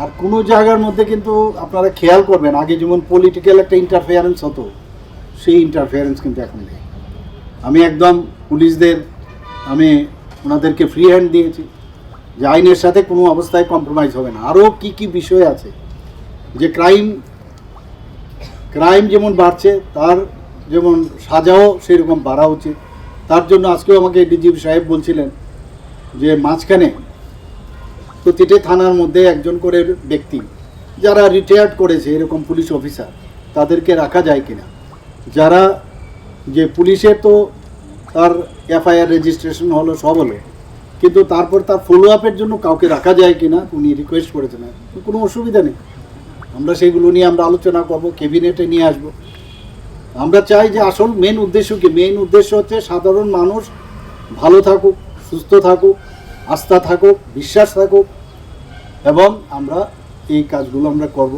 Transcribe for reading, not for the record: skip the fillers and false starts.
আর কোনো জায়গার মধ্যে কিন্তু আপনারা খেয়াল করবেন, আগে যেমন পলিটিক্যাল একটা ইন্টারফেয়ারেন্স হতো, সেই ইন্টারফেয়ারেন্স কিন্তু এখন নেই। আমি একদম পুলিশদের আমি ওনাদেরকে ফ্রি হ্যান্ড দিয়েছি যে আইনের সাথে কোনো অবস্থায় কম্প্রোমাইজ হবে না। আরও কি কি বিষয় আছে, যে ক্রাইম যেমন বাড়ছে, তার যেমন সাজাও সেরকম বাড়া উচিত। তার জন্য আজকেও আমাকে ডিজিপি সাহেব বলছিলেন যে মাঝখানে প্রতিটি থানার মধ্যে একজন করে ব্যক্তি যারা রিটায়ার্ড করেছে এরকম পুলিশ অফিসার, তাদেরকে রাখা যায় কিনা। যারা যে পুলিশে তো তার এফআইআর রেজিস্ট্রেশন হলো, সব হলো, কিন্তু তারপর তার ফলো আপের জন্য কাউকে রাখা যায় কিনা উনি রিকোয়েস্ট করেছেন। কোনো অসুবিধা নেই, আমরা সেইগুলো নিয়ে আমরা আলোচনা করব, ক্যাবিনেটে নিয়ে আসব। আমরা চাই যে আসল মেন উদ্দেশ্য কি, মেন উদ্দেশ্য হচ্ছে সাধারণ মানুষ ভালো থাকুক, সুস্থ থাকুক, আস্থা থাকুক, বিশ্বাস থাকুক, এবং আমরা এই কাজগুলো আমরা করব।